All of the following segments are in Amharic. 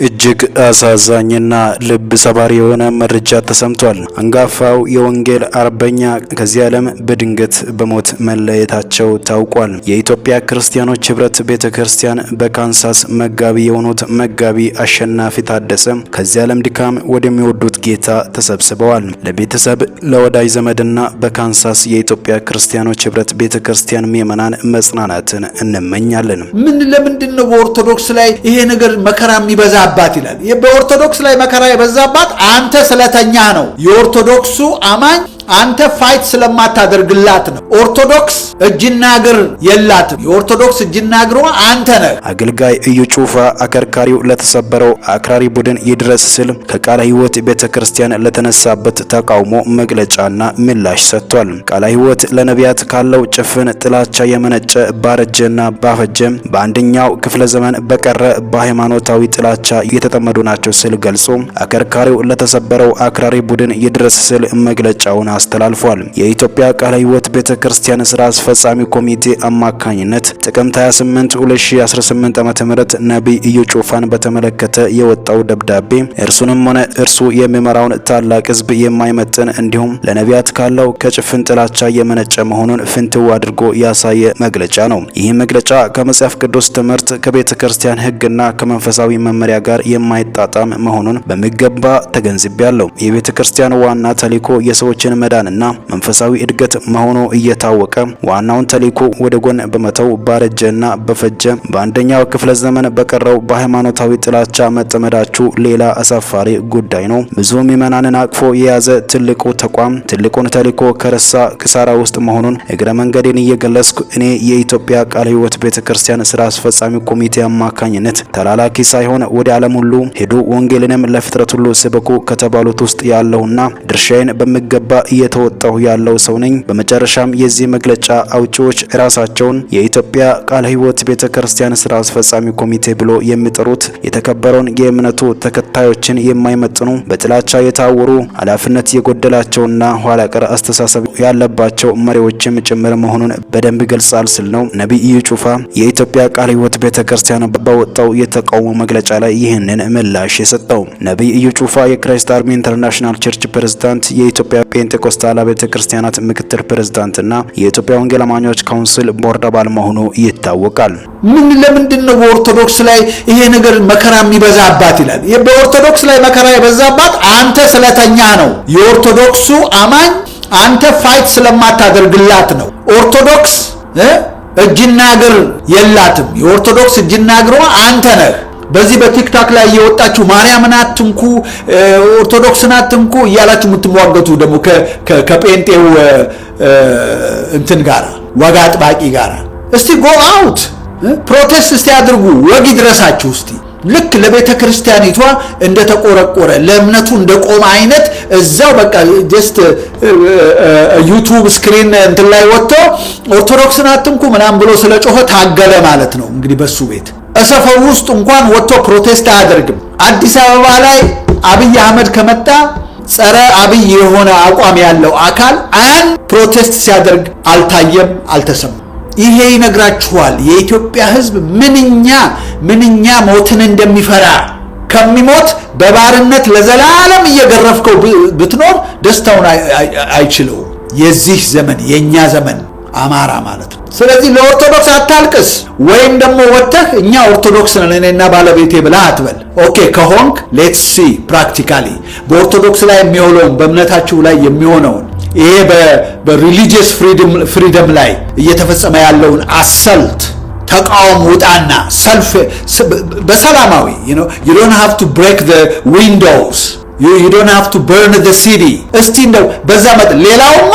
እጅግ አሳዛኝና ልብ ሰባሪ የሆነ መረጃ ተሰምቷል። አንጋፋው የወንጌል አርበኛ ከዚህ ዓለም በድንገት በሞት መለየታቸው ታውቋል። የኢትዮጵያ ክርስቲያኖች ህብረት ቤተክርስቲያን በካንሳስ መጋቢ የሆኑት መጋቢ አሸናፊ ታደሰ ከዚህ ዓለም ድካም ወደሚወዱት ጌታ ተሰብስበዋል። ለቤተሰብ ለወዳጅ ዘመድና በካንሳስ የኢትዮጵያ ክርስቲያኖች ህብረት ቤተክርስቲያን ምዕመናን መጽናናትን እንመኛለን። ለምንድን ነው በኦርቶዶክስ ላይ ይሄ ነገር መከራ የሚበዛባት ይላል? በኦርቶዶክስ ላይ መከራ የበዛባት አንተ ስለተኛ ነው። የኦርቶዶክሱ አማኝ አንተ ፋይት ስለማታደርግላት ነው። ኦርቶዶክስ እጅና እግር የላትም። የኦርቶዶክስ እጅና እግሯ አንተ ነህ። አገልጋይ እዩ ጩፋ አከርካሪው ለተሰበረው አክራሪ ቡድን ይድረስ ሲል ከቃለ ሕይወት ቤተክርስቲያን ለተነሳበት ተቃውሞ መግለጫና ምላሽ ሰጥቷል። ቃለ ሕይወት ለነቢያት ካለው ጭፍን ጥላቻ የመነጨ ባረጀና ባፈጀ በአንደኛው ክፍለ ዘመን በቀረ በሃይማኖታዊ ጥላቻ የተጠመዱ ናቸው ሲል ገልጾ አከርካሪው ለተሰበረው አክራሪ ቡድን ይድረስ ሲል መግለጫውን አስተላልፏል። የኢትዮጵያ ቃለ ሕይወት ቤተክርስቲያን ስራ አስፈጻሚ ኮሚቴ አማካኝነት ጥቅምት 28 2018 ዓ.ም ነብይ እዩ ጩፋን በተመለከተ የወጣው ደብዳቤ እርሱንም ሆነ እርሱ የሚመራውን ታላቅ ህዝብ የማይመጥን እንዲሁም ለነቢያት ካለው ከጭፍን ጥላቻ የመነጨ መሆኑን ፍንትው አድርጎ ያሳየ መግለጫ ነው። ይህ መግለጫ ከመጽሐፍ ቅዱስ ትምህርት ከቤተክርስቲያን ህግና ከመንፈሳዊ መመሪያ ጋር የማይጣጣም መሆኑን በሚገባ ተገንዝቤያለሁ። የቤተክርስቲያን ዋና ተልዕኮ የሰዎችን መዳንና መንፈሳዊ እድገት መሆኑ እየታወቀ ዋናውን ተልዕኮ ወደ ጎን በመተው ባረጀና በፈጀ በአንደኛው ክፍለ ዘመን በቀረው በሃይማኖታዊ ጥላቻ መጠመዳችሁ ሌላ አሳፋሪ ጉዳይ ነው። ብዙ ምዕመናንን አቅፎ የያዘ ትልቁ ተቋም ትልቁን ተልዕኮ ከረሳ ክሳራ ውስጥ መሆኑን እግረ መንገዴን እየገለጽኩ እኔ የኢትዮጵያ ቃለ ሕይወት ቤተክርስቲያን ስራ አስፈጻሚ ኮሚቴ አማካኝነት ተላላኪ ሳይሆን ወደ ዓለም ሁሉ ሄዱ ወንጌልንም ለፍጥረት ሁሉ ስበኩ ከተባሉት ውስጥ ያለውና ድርሻዬን በሚገባ እየተወጣሁ ያለው ሰው ነኝ። በመጨረሻም የዚህ መግለጫ አውጪዎች ራሳቸውን የኢትዮጵያ ቃለ ሕይወት ቤተክርስቲያን ስራ አስፈጻሚ ኮሚቴ ብሎ የሚጠሩት የተከበረውን የእምነቱ ተከታዮችን የማይመጥኑ በጥላቻ የታወሩ ኃላፊነት የጎደላቸውና ኋላ ቀር አስተሳሰብ ያለባቸው መሪዎችም ጭምር መሆኑን በደንብ ገልጻል ሲል ነው ነብይ እዩ ጩፋ የኢትዮጵያ ቃለ ሕይወት ቤተክርስቲያን ባወጣው የተቃውሞ መግለጫ ላይ ይህንን ምላሽ የሰጠው። ነብይ እዩ ጩፋ የክራይስት አርሚ ኢንተርናሽናል ቸርች ፕሬዝዳንት፣ የኢትዮጵያ ፔንቴኮስታል ቤተክርስቲያናት ምክትል ፕሬዝዳንትና የኢትዮጵያ ወንጌል አማኞች ካውንስል ቦርድ አባል መሆኑ ይታወቃል። ለምንድን ነው በኦርቶዶክስ ላይ ይሄ ነገር መከራ የሚበዛባት ይላል? በኦርቶዶክስ ላይ መከራ የበዛባት አንተ ስለተኛ ነው። የኦርቶዶክሱ አማኝ አንተ ፋይት ስለማታደርግላት ነው። ኦርቶዶክስ እጅና እግር የላትም። የኦርቶዶክስ እጅና እግሯ አንተ ነህ። በዚህ በቲክቶክ ላይ እየወጣችሁ ማርያምን አትንኩ ኦርቶዶክስን አትንኩ እያላችሁ የምትሟገቱ ደግሞ ከጴንጤው እንትን ጋር ዋጋ አጥባቂ ጋር እስቲ ጎ አውት ፕሮቴስት እስቲ አድርጉ። ወግ ይድረሳችሁ እስቲ። ልክ ለቤተ ክርስቲያኒቷ እንደተቆረቆረ ለእምነቱ እንደቆመ አይነት እዛው በቃ ጀስት ዩቲዩብ ስክሪን እንትን ላይ ወጥቶ ኦርቶዶክስን አትንኩ ምናምን ብሎ ስለጮኸ ታገለ ማለት ነው። እንግዲህ በሱ ቤት ሰፈር ውስጥ እንኳን ወጥቶ ፕሮቴስት አያደርግም። አዲስ አበባ ላይ አብይ አህመድ ከመጣ ጸረ አብይ የሆነ አቋም ያለው አካል አንድ ፕሮቴስት ሲያደርግ አልታየም፣ አልተሰማም። ይሄ ይነግራችኋል የኢትዮጵያ ሕዝብ ምንኛ ሞትን እንደሚፈራ። ከሚሞት በባርነት ለዘላለም እየገረፍከው ብትኖር ደስታውን አይችለው። የዚህ ዘመን የኛ ዘመን አማራ ማለት ነው። ስለዚህ ለኦርቶዶክስ አታልቅስ፣ ወይም ደግሞ ወጥተህ እኛ ኦርቶዶክስ ነን እኔና ባለቤቴ ብለህ አትበል። ኦኬ ከሆንክ ሌትስ ሲ ፕራክቲካሊ በኦርቶዶክስ ላይ የሚሆነውን በእምነታችሁ ላይ የሚሆነውን ይሄ በሪሊጂየስ ፍሪደም ላይ እየተፈጸመ ያለውን አሰልት ተቃውሞ ውጣና ሰልፍ በሰላማዊ you don't have to break the windows, you don't have to burn the city። እስቲ እንደው በዛ ሌላውማ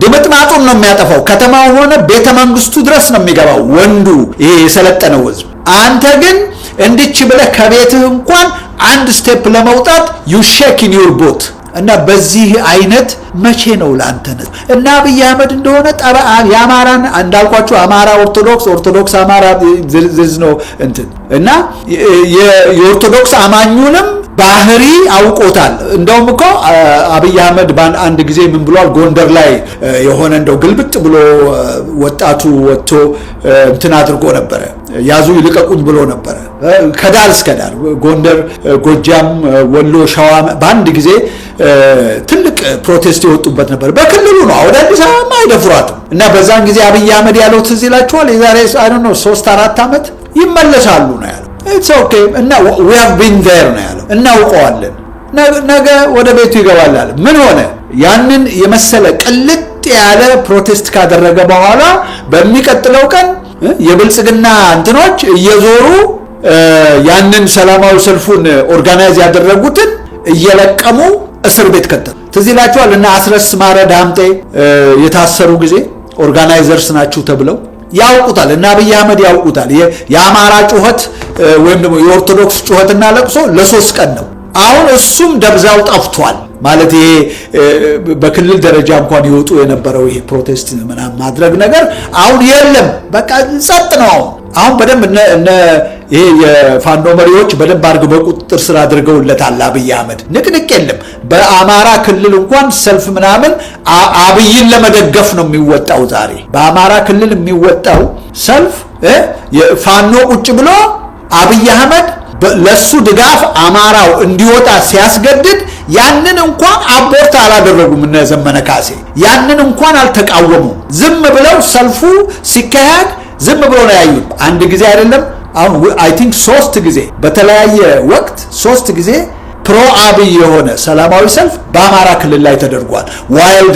ድምጥማጡን ነው የሚያጠፋው። ከተማው ሆነ ቤተ መንግስቱ ድረስ ነው የሚገባው ወንዱ ይሄ የሰለጠነው ህዝብ። አንተ ግን እንድች ብለህ ከቤትህ እንኳን አንድ ስቴፕ ለመውጣት you shake in your boat እና በዚህ አይነት መቼ ነው ላንተነት እና አብይ አህመድ እንደሆነ ያማራን እንዳልኳችሁ አማራ ኦርቶዶክስ አማራ ዝዝ ነው እንትን እና የኦርቶዶክስ አማኙንም ባህሪ አውቆታል። እንደውም እኮ አብይ አህመድ አንድ ጊዜ ምን ብሏል? ጎንደር ላይ የሆነ እንደው ግልብጥ ብሎ ወጣቱ ወጥቶ እንትን አድርጎ ነበር፣ ያዙ ይልቀቁኝ ብሎ ነበር። ከዳር እስከ ዳር ጎንደር፣ ጎጃም፣ ወሎ፣ ሸዋ በአንድ ጊዜ ትልቅ ፕሮቴስት የወጡበት ነበር። በክልሉ ነው፣ ወደ አዲስ አበባ አይደፍሯትም። እና በዛን ጊዜ አብይ አህመድ ያለው ትዝ ይላችኋል። የዛሬ አይ ዶንት ኖ 3-4 ዓመት ይመለሳሉ ነው ያለው። it's okay እና we have been there ነው ያለው። እናውቀዋለን፣ ነገ ወደ ቤቱ ይገባል አለ። ምን ሆነ? ያንን የመሰለ ቅልጥ ያለ ፕሮቴስት ካደረገ በኋላ በሚቀጥለው ቀን የብልጽግና እንትኖች እየዞሩ ያንን ሰላማዊ ሰልፉን ኦርጋናይዝ ያደረጉትን እየለቀሙ እስር ቤት ከተቱ። ትዝ ይላችኋል እና አስረስ ማረ ዳምጤ የታሰሩ ጊዜ ኦርጋናይዘርስ ናችሁ ተብለው ያውቁታል እና አብይ አህመድ ያውቁታል። የአማራ ጩኸት ወይም ደግሞ የኦርቶዶክስ ጩኸትና ለቅሶ ለ3 ቀን ነው። አሁን እሱም ደብዛው ጠፍቷል ማለት ይሄ በክልል ደረጃ እንኳን ይወጡ የነበረው ይሄ ፕሮቴስት ምናምን ማድረግ ነገር አሁን የለም፣ በቃ ጸጥ ነው። አሁን በደንብ እነ ይሄ የፋኖ መሪዎች በደንብ አድርገው በቁጥጥር ስር አድርገውለታል አብይ አህመድ። ንቅንቅ የለም። በአማራ ክልል እንኳን ሰልፍ ምናምን አብይን ለመደገፍ ነው የሚወጣው። ዛሬ በአማራ ክልል የሚወጣው ሰልፍ የፋኖ ቁጭ ብሎ አብይ አህመድ ለሱ ድጋፍ አማራው እንዲወጣ ሲያስገድድ ያንን እንኳን አቦርት አላደረጉም። እነ ዘመነ ካሴ ያንን እንኳን አልተቃወሙም። ዝም ብለው ሰልፉ ሲካሄድ ዝም ብሎ ነው ያዩት። አንድ ጊዜ አይደለም፣ አሁን አይ ቲንክ 3 ጊዜ በተለያየ ወቅት 3 ጊዜ ፕሮ አብይ የሆነ ሰላማዊ ሰልፍ በአማራ ክልል ላይ ተደርጓል። while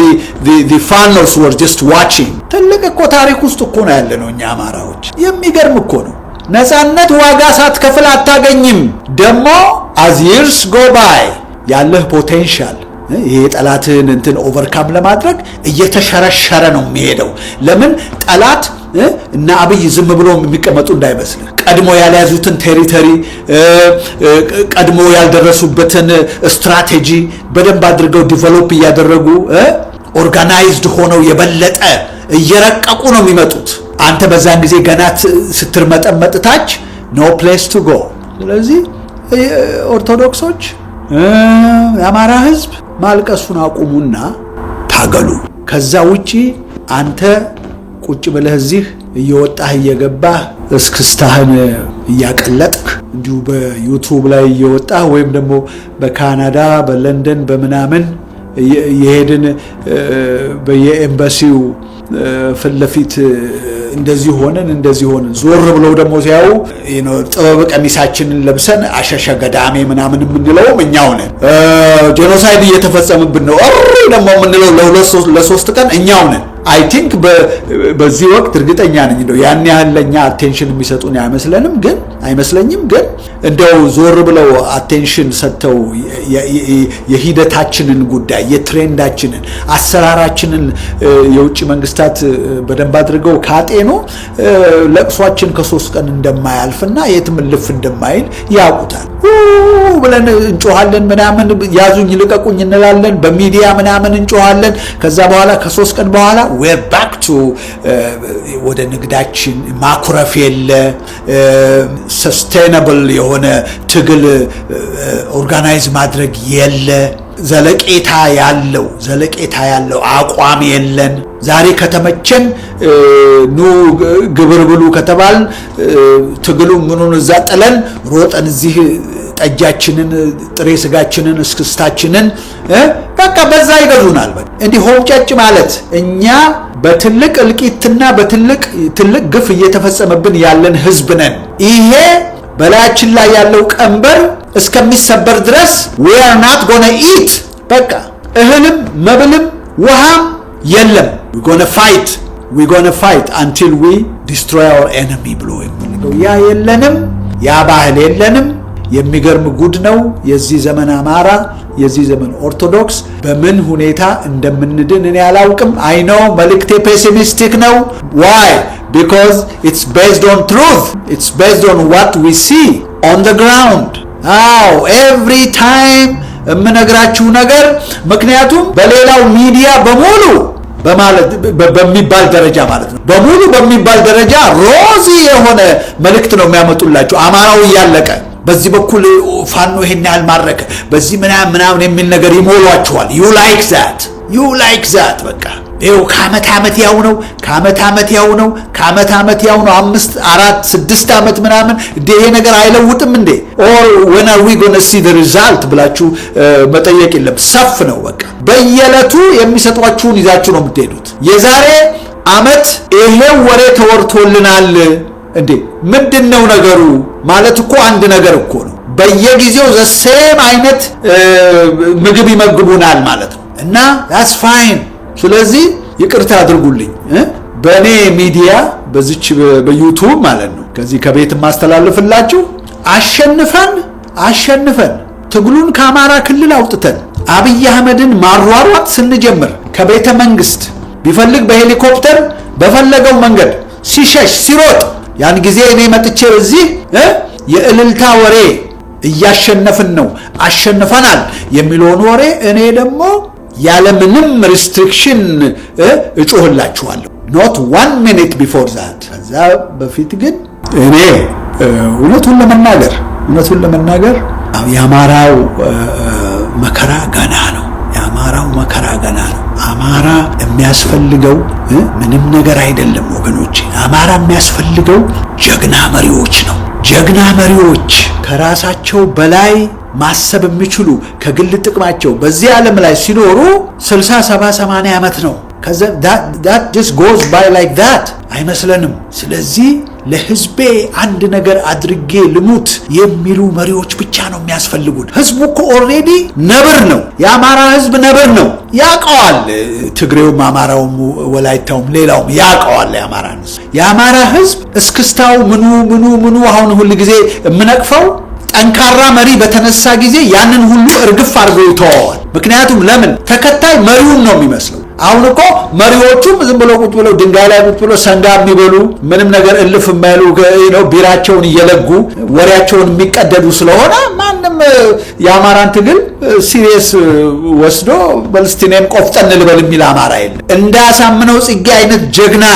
the farmers were just watching። ትልቅ እኮ ታሪክ ውስጥ እኮ ነው ያለነው እኛ አማራዎች። የሚገርም እኮ ነው። ነፃነት ዋጋ ሳትከፍል አታገኝም። ደግሞ as years go by ያለህ ፖቴንሻል ይሄ ጠላትን እንትን ኦቨርካም ለማድረግ እየተሸረሸረ ነው የሚሄደው። ለምን ጠላት እና አብይ ዝም ብሎ የሚቀመጡ እንዳይመስል ቀድሞ ያልያዙትን ቴሪቶሪ ቀድሞ ያልደረሱበትን ስትራቴጂ በደንብ አድርገው ዲቨሎፕ እያደረጉ ኦርጋናይዝድ ሆነው የበለጠ እየረቀቁ ነው የሚመጡት። አንተ በዛን ጊዜ ገና ስትርመጠመጥ ታች ኖ ፕሌስ ቱ ጎ። ስለዚህ ኦርቶዶክሶች የአማራ ህዝብ ማልቀሱን አቁሙና ታገሉ። ከዛ ውጪ አንተ ቁጭ ብለህ እዚህ እየወጣህ እየገባህ እስክስታህን እያቀለጥክ እንዲሁ በዩቲዩብ ላይ እየወጣህ ወይም ደግሞ በካናዳ በለንደን በመናምን የሄድን በየኤምባሲው ፍለፊት እንደዚህ ሆነን ዞር ብለው ደግሞ ሲያዩ ጥበብ ቀሚሳችንን ለብሰን አሸሸ ገዳሜ ምናምን የምንለው እኛው ነን። ጄኖሳይድ እየተፈጸመብን ነው ደግሞ የምንለው ለ3 ቀን እኛው ነን። አይ ቲንክ በዚህ ወቅት እርግጠኛ ነኝ እንደው ያን ያህል ለኛ አቴንሽን የሚሰጡን አይመስለኝም። ግን እንደው ዞር ብለው አቴንሽን ሰጥተው የሂደታችንን ጉዳይ የትሬንዳችንን አሰራራችንን የውጭ መንግስታት በደንብ አድርገው ካጤኑ ለቅሷችን ከ3 ቀን እንደማያልፍና የትም ልፍ እንደማይል ያውቁታል። ብለን እንጮሃለን ምናምን ያዙኝ ልቀቁኝ እንላለን፣ በሚዲያ ምናምን እንጮሃለን። ከዛ በኋላ ከ3 ቀን በኋላ we're back to ወደ ንግዳችን ማኩረፍ የለ sustainable የሆነ ትግል ኦርጋናይዝ ማድረግ የለ ዘለቄታ ያለው አቋም የለን። ዛሬ ከተመቸን ኑ ግብር ብሉ ከተባል ትግሉ ምኑን እዛ ጥለን ሮጠን እዚህ ጠጃችንን ጥሬ ስጋችንን እስክስታችንን በቃ በዛ ይገዙናል። እንዲህ ሆምጨጭ ማለት እኛ በትልቅ እልቂትና በትልቅ ግፍ እየተፈጸመብን ያለን ህዝብ ነን። ይሄ በላያችን ላይ ያለው ቀንበር እስከሚሰበር ድረስ we are not gonna eat። በቃ እህልም መብልም ውሃም የለም። we gonna fight until we destroy our enemy ብሎ የሚለው ያ የለንም፣ ያ ባህል የለንም። የሚገርም ጉድ ነው የዚህ ዘመን አማራ፣ የዚህ ዘመን ኦርቶዶክስ። በምን ሁኔታ እንደምንድን እኔ አላውቅም። አይ ኖ መልእክቴ ፔሲሚስቲክ ነው። why? because it's based on truth, it's based on what we see on the ground። አዎ ኤቭሪ ታይም የምነግራችሁ ነገር ምክንያቱም በሌላው ሚዲያ በሙሉ በማለት በሚባል ደረጃ ማለት ነው በሙሉ በሚባል ደረጃ ሮዚ የሆነ መልእክት ነው የሚያመጡላችሁ አማራው እያለቀ በዚህ በኩል ፋኖ ይሄን ያህል ማረከ በዚህ ምናምን የሚል ነገር ይሞሏችኋል you like that በቃ ይኸው ከዓመት ያው ነው 5 4 6 ዓመት ምናምን ይሄ ነገር አይለውጥም እንዴ or when are we going to see the result ብላችሁ መጠየቅ የለም ሰፍ ነው በቃ በየለቱ የሚሰጧችሁን ይዛችሁ ነው የምትሄዱት የዛሬ ዓመት ይሄ ወሬ ተወርቶልናል እንዴ ምንድነው ነገሩ ማለት እኮ አንድ ነገር እኮ ነው በየጊዜው ዘሴም አይነት ምግብ ይመግቡናል ማለት ነው እና that's fine ስለዚህ ይቅርታ አድርጉልኝ በኔ ሚዲያ በዚች በዩቲዩብ ማለት ነው ከዚህ ከቤት ማስተላለፍላችሁ አሸንፈን ትግሉን ከአማራ ክልል አውጥተን አብይ አህመድን ማሯሯጥ ስንጀምር ከቤተ መንግስት ቢፈልግ በሄሊኮፕተር በፈለገው መንገድ ሲሸሽ ሲሮጥ ያን ጊዜ እኔ መጥቼ እዚህ የእልልታ ወሬ እያሸነፍን ነው አሸንፈናል የሚለውን ወሬ እኔ ደግሞ ያለ ምንም ሪስትሪክሽን እጮህላችኋለሁ not 1 minute before that ከዛ በፊት ግን እኔ እውነቱን ለመናገር የአማራው መከራ ገና ነው አማራ የሚያስፈልገው ምንም ነገር አይደለም ወገኖች አማራ የሚያስፈልገው ጀግና መሪዎች ከራሳቸው በላይ ማሰብ የሚችሉ ከግል ጥቅማቸው በዚህ ዓለም ላይ ሲኖሩ 60 70 80 ዓመት ነው ከዛ that just goes by like that አይመስለንም ስለዚህ ለህዝቤ አንድ ነገር አድርጌ ልሙት የሚሉ መሪዎች ብቻ ነው የሚያስፈልጉን ህዝቡ እኮ ኦሬዲ ነብር ነው የአማራ ህዝብ ነብር ነው ያቀዋል ትግሬውም አማራውም ወላይታውም ሌላውም ያቀዋል የአማራ ህዝብ እስክስታው ምኑ አሁን ሁሉ ጊዜ የምነቅፈው ጠንካራ መሪ በተነሳ ጊዜ ያንን ሁሉ እርግፍ አድርጎ ይተዋል ምክንያቱም ለምን ተከታይ መሪውን ነው የሚመስለው አሁን እኮ መሪዎቹም ዝም ብለው ቁጭ ብለው ድንጋይ ላይ ቁጭ ብለው ሰንጋ የሚበሉ ምንም ነገር እልፍ የማይሉ ነው ቢራቸውን እየለጉ ወሬያቸውን የሚቀደዱ ስለሆነ ማንም የአማራን ትግል ሲሪየስ ወስዶ በልስቲኔም ቆፍጠን ልበል የሚል አማራ የለም እንዳሳምነው ጽጌ አይነት ጀግና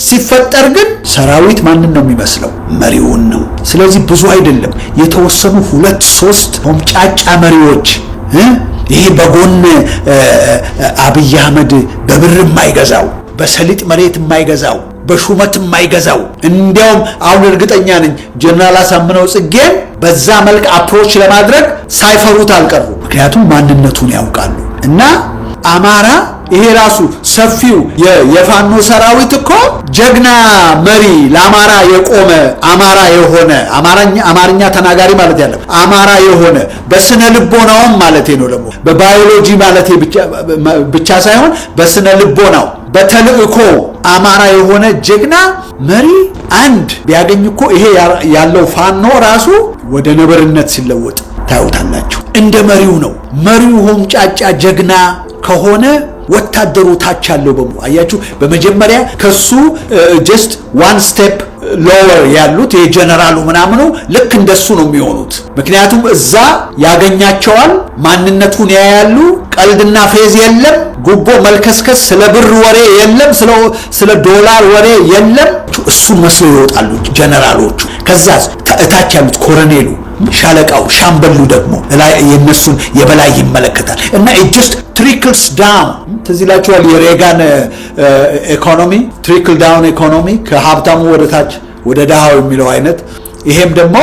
ሲፈጠር ግን ሰራዊት ማንን ነው የሚመስለው መሪውን ነው ስለዚህ ብዙ አይደለም የተወሰኑ 2-3 ሆምጫጫ መሪዎች ይሄ በጎን አብይ አህመድ በብር የማይገዛው በሰሊጥ መሬት የማይገዛው በሹመት የማይገዛው እንዲያውም አሁን እርግጠኛ ነኝ ጀነራል አሳምነው ጽጌን በዛ መልክ አፕሮች ለማድረግ ሳይፈሩት አልቀሩ ምክንያቱም ማንነቱን ያውቃሉ እና አማራ ይሄ ራሱ ሰፊው የፋኖ ሰራዊት እኮ ጀግና መሪ ለአማራ የቆመ አማራ የሆነ አማርኛ ተናጋሪ ማለት ያለው አማራ የሆነ በስነ ልቦናውም ማለት ነው ደግሞ በባዮሎጂ ማለት ብቻ ሳይሆን በስነ ልቦናው በተልእኮ አማራ የሆነ ጀግና መሪ አንድ ቢያገኝ እኮ ይሄ ያለው ፋኖ ራሱ ወደ ነበርነት ሲለወጥ ታዩታላችሁ እንደ መሪው ነው መሪው ሆምጫጫ ጀግና ከሆነ ወታደሩ ታች ያለው በሙ አያችሁ በመጀመሪያ ከሱ just one step lower ያሉት የጀነራሉ ምናምኑ ልክ እንደሱ ነው የሚሆኑት ምክንያቱም እዛ ያገኛቸዋል ማንነቱን ያያሉ ቀልድና ፌዝ የለም ጉቦ መልከስከስ ስለ ብር ወሬ የለም ስለ ዶላር ወሬ የለም እሱ መስሎ ይወጣሉ ጀነራሎቹ ከዛስ ታች ያሉት ኮሎኔሉ ሻለቃው ሻምበሉ ደግሞ ላይ የነሱን የበላይ ይመለከታል እና it just trickles down ተዚላችኋል የሬጋን ኢኮኖሚ ትሪክል ዳውን ኢኮኖሚ ከሀብታሙ ወደ ታች ወደ ደሃው የሚለው አይነት ይሄም ደግሞ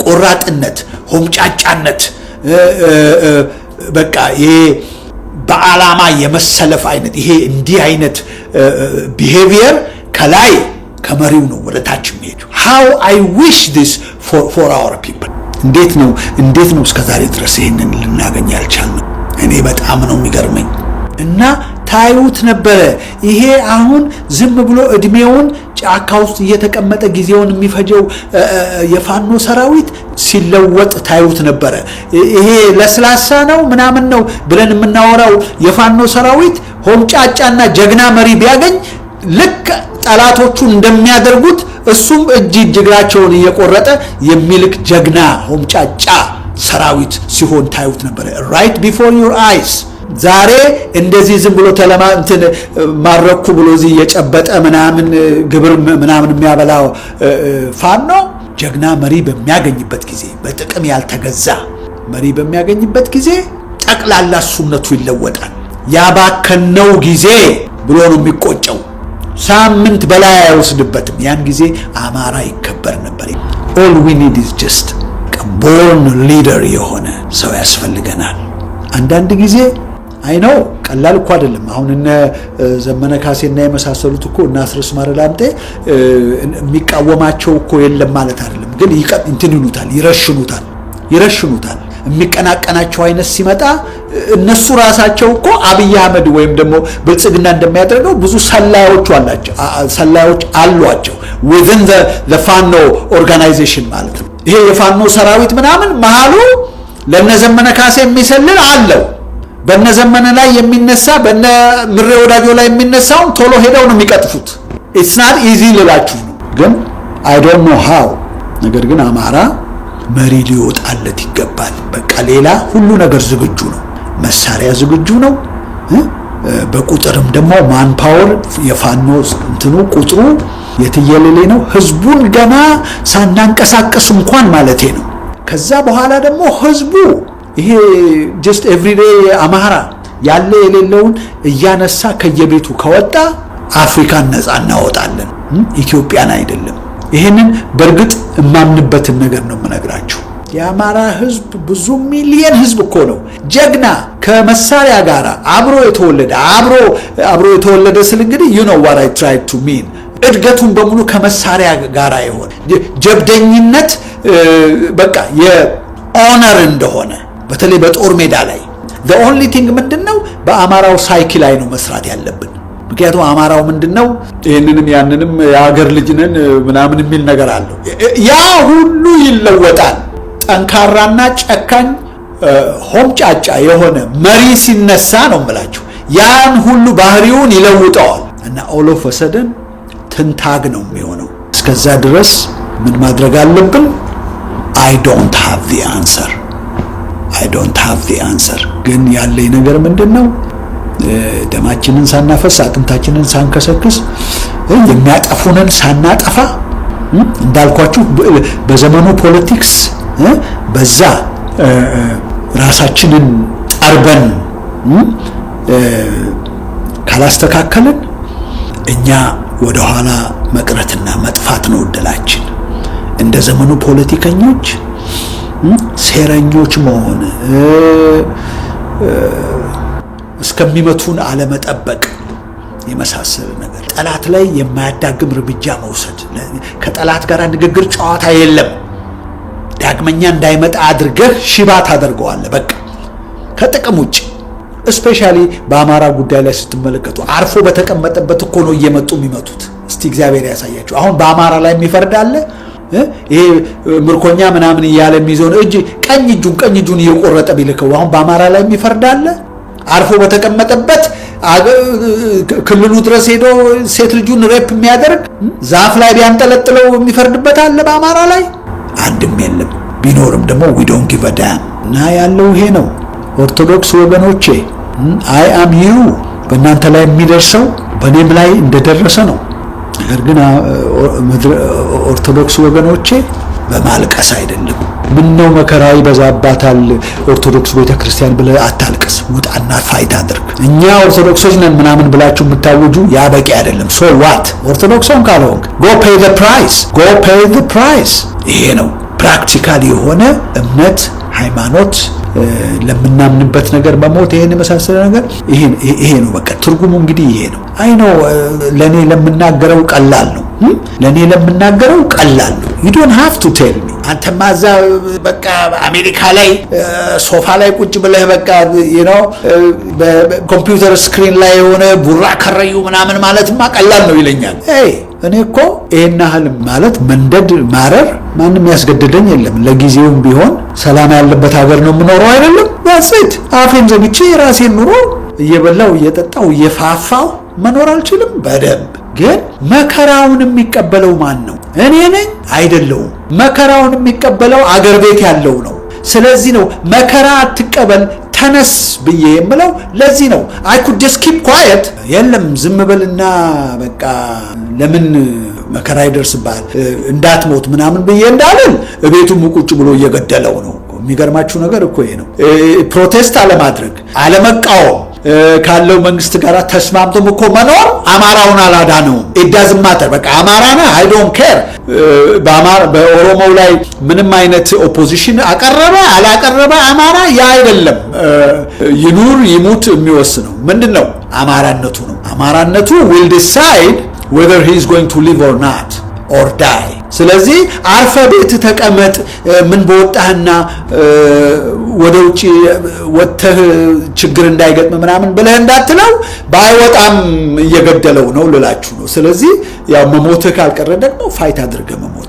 ቆራጥነት ሆምጫጫነት በቃ ይሄ በአላማ የመሰለፍ አይነት ይሄ እንዲህ አይነት ቢሄቪየር ከላይ ከመሪው ነው ወደ ታች የሚሄዱ how I wish this for our people እንዴት ነው እስከዛሬ ድረስ ይሄንን ልናገኝ ያልቻልነው እኔ በጣም ነው የሚገርመኝ እና ታዩት ነበር ይሄ አሁን ዝም ብሎ እድሜውን ጫካ ውስጥ እየተቀመጠ ጊዜውን የሚፈጀው የፋኖ ሰራዊት ሲለወጥ ታዩት ነበር ይሄ ለስላሳ ነው ምናምን ነው ብለን የምናወራው የፋኖ ሰራዊት ሆምጫጫና ጀግና መሪ ቢያገኝ ልክ ጠላቶቹን እንደሚያደርጉት እሱም እጅግራቸውን እየቆረጠ የሚልክ ጀግና ሆምጫጫ ሰራዊት ሲሆን ታዩት ነበር right before your eyes። ዛሬ እንደዚህ ዝም ብሎ እንትን ማረኩ ብሎ እዚህ የጨበጠ ምናምን ግብር ምናምን የሚያበላው ፋኖ ጀግና መሪ በሚያገኝበት ጊዜ በጥቅም ያልተገዛ መሪ በሚያገኝበት ጊዜ ጠቅላላ ሱነቱ ይለወጣል። ያባከነው ጊዜ ብሎ ነው የሚቆጨው። ሳምንት በላይ አይወስድበትም። ያን ጊዜ አማራ ይከበር ነበር። all we need is just a born leader የሆነ ሰው ያስፈልገናል። አንዳንድ ጊዜ አይ ነው ቀላል እኮ አይደለም። አሁን እነ ዘመነ ካሴና የመሳሰሉት እኮ እና አስረስ ማረላምጤ የሚቃወማቸው እኮ የለም ማለት አይደለም። ግን እንትን ይረሽኑታል። የሚቀናቀናቸው አይነት ሲመጣ እነሱ ራሳቸው እኮ አብይ አህመድ ወይም ደግሞ ብልጽግና እንደሚያደርገው ብዙ ሰላዮች አሏቸው within the ፋኖ ኦርጋናይዜሽን ማለት ነው። ይሄ የፋኖ ሰራዊት ምናምን መሃሉ ለነዘመነ ካሴ የሚሰልል አለው። በነዘመነ ላይ የሚነሳ በነ ምሬ ወዳጆ ላይ የሚነሳውን ቶሎ ሄደው ነው የሚቀጥፉት። it's not easy ልላችሁ ነው፣ ግን I don't know how። ነገር ግን አማራ መሪ ሊወጣለት ይገባል። በቃ ሌላ ሁሉ ነገር ዝግጁ ነው። መሳሪያ ዝግጁ ነው። በቁጥርም ደግሞ ማን ፓወር የፋኖ እንትኑ ቁጥሩ የትየለሌ ነው። ህዝቡን ገና ሳናንቀሳቀስ እንኳን ማለቴ ነው። ከዛ በኋላ ደግሞ ህዝቡ ይሄ just everyday አማራ ያለ የሌለውን እያነሳ ከየቤቱ ከወጣ አፍሪካን ነፃ እናወጣለን፣ ኢትዮጵያን አይደለም። ይሄንን በርግጥ እማምንበትን ነገር ነው የምነግራችሁ። የአማራ ህዝብ ብዙ ሚሊየን ህዝብ እኮ ነው። ጀግና ከመሳሪያ ጋር አብሮ የተወለደ ስል እንግዲህ you know what I tried to mean። እድገቱን በሙሉ ከመሳሪያ ጋር ይሆን ጀብደኝነት በቃ የኦነር እንደሆነ በተለይ በጦር ሜዳ ላይ the only thing ምንድነው በአማራው ሳይክል ላይ ነው መስራት ያለብን። ምክንያቱም አማራው ምንድነው ይሄንንም ያንንም የሀገር ልጅ ነን ምናምን የሚል ነገር አለው። ያ ሁሉ ይለወጣል። ጠንካራና ጨካኝ ሆምጫጫ የሆነ መሪ ሲነሳ ነው የምላችሁ ያን ሁሉ ባህሪውን ይለውጠዋል እና all of a sudden ትንታግ ነው የሚሆነው። እስከዛ ድረስ ምን ማድረግ አለብን? I don't have the answer ግን ያለኝ ነገር ምንድነው ደማችንን ሳናፈስ አጥንታችንን ሳንከሰክስ የሚያጠፉንን ሳናጠፋ እንዳልኳችሁ በዘመኑ ፖለቲክስ በዛ ራሳችንን ጠርበን ካላስተካከልን እኛ ወደ ኋላ መቅረትና መጥፋት ነው እድላችን። እንደ ዘመኑ ፖለቲከኞች ሴረኞች መሆን እስከሚመቱን አለመጠበቅ የመሳሰለ ነገር፣ ጠላት ላይ የማያዳግም እርምጃ መውሰድ፣ ከጠላት ጋር ንግግር ጨዋታ የለም። ዳግመኛ እንዳይመጣ አድርገህ ሽባ ታደርገዋለህ። በቃ ከጥቅም ውጭ እስፔሻሊ በአማራ ጉዳይ ላይ ስትመለከቱ አርፎ በተቀመጠበት እኮ ነው እየመጡ የሚመቱት። እስቲ እግዚአብሔር ያሳያችሁ። አሁን በአማራ ላይ የሚፈርድ አለ? ይሄ ምርኮኛ ምናምን እያለ የሚይዘውን ቀኝ እጁን እየቆረጠ ቢልከው አሁን በአማራ ላይ የሚፈርድ አለ? አርፎ በተቀመጠበት ክልሉ ድረስ ሄዶ ሴት ልጁን ሬፕ የሚያደርግ ዛፍ ላይ ቢያንጠለጥለው የሚፈርድበት አለ በአማራ ላይ? አንድም የለም። ቢኖርም ደግሞ we don't give a damn። እና ያለው ይሄ ነው። ኦርቶዶክስ ወገኖቼ I am you። በእናንተ ላይ የሚደርሰው በእኔም ላይ እንደደረሰ ነው። ነገር ግን ኦርቶዶክስ ወገኖቼ በማልቀስ አይደለም። ምን ነው መከራ ይበዛባታል ኦርቶዶክስ ቤተክርስቲያን ብለህ አታልቅስ። ውጣና ፋይት አድርግ። እኛ ኦርቶዶክሶች ነን ምናምን ብላችሁ የምታወጁ ያ በቂ አይደለም። ሶ ዋት ኦርቶዶክስን ካልሆንክ go pay the price። ይሄ ነው ፕራክቲካል የሆነ እምነት ሃይማኖት ለምናምንበት ነገር በሞት ይሄን መሳሰለ ነገር ይሄ ነው። በቃ ትርጉሙ እንግዲህ ይሄ ነው። አይ ነው ለኔ ለምናገረው ቀላል ነው። you don't have to tell me። አንተ ማዛ በቃ አሜሪካ ላይ ሶፋ ላይ ቁጭ ብለህ በቃ በኮምፒውተር ስክሪን ላይ የሆነ ቡራ ከረዩ ምናምን ማለትማ ቀላል ነው ይለኛል። እኔ እኮ ይሄን ያህል ማለት መንደድ ማረር ማንም ያስገድደኝ የለም። ለጊዜውም ቢሆን ሰላም ያለበት ሀገር ነው የምኖረው አይደለም? ያስት አፌን ዘግቼ የራሴን ኑሮ እየበላው እየጠጣው እየፋፋው መኖር አልችልም? በደንብ ግን መከራውን የሚቀበለው ማን ነው? እኔ ነኝ አይደለሁም። መከራውን የሚቀበለው አገር ቤት ያለው ነው። ስለዚህ ነው መከራ አትቀበል ተነስ ብዬ የምለው ለዚህ ነው። አይ ኩድ ጀስት ኪፕ ኳየት የለም ዝም በልና በቃ ለምን መከራ ይደርስብሃል እንዳትሞት ምናምን ብዬ እንዳልን እቤቱም ቁጭ ብሎ እየገደለው ነው። የሚገርማችሁ ነገር እኮ ይሄ ነው። ፕሮቴስት አለማድረግ አለመቃወም ካለው መንግስት ጋር ተስማምቶም እኮ መኖር አማራውን አላዳነው። ኢት ዳዝንት ማተር በቃ አማራ ነህ አይ ዶንት ኬር። በኦሮሞው ላይ ምንም አይነት ኦፖዚሽን አቀረበ አላቀረበ አማራ ያ አይደለም ይኑር ይሙት የሚወስነው ምንድነው? አማራነቱ ነው። አማራነቱ will decide whether he is going to live or not or die። ስለዚህ አርፈ ቤት ተቀመጥ ምን በወጣህና ወደ ውጪ ወጥተህ ችግር እንዳይገጥም ምናምን ብለህ እንዳትለው ባይወጣም እየገደለው ነው ልላችሁ ነው። ስለዚህ ያው መሞትህ ካልቀረ ደግሞ ፋይት አድርገህ መሞት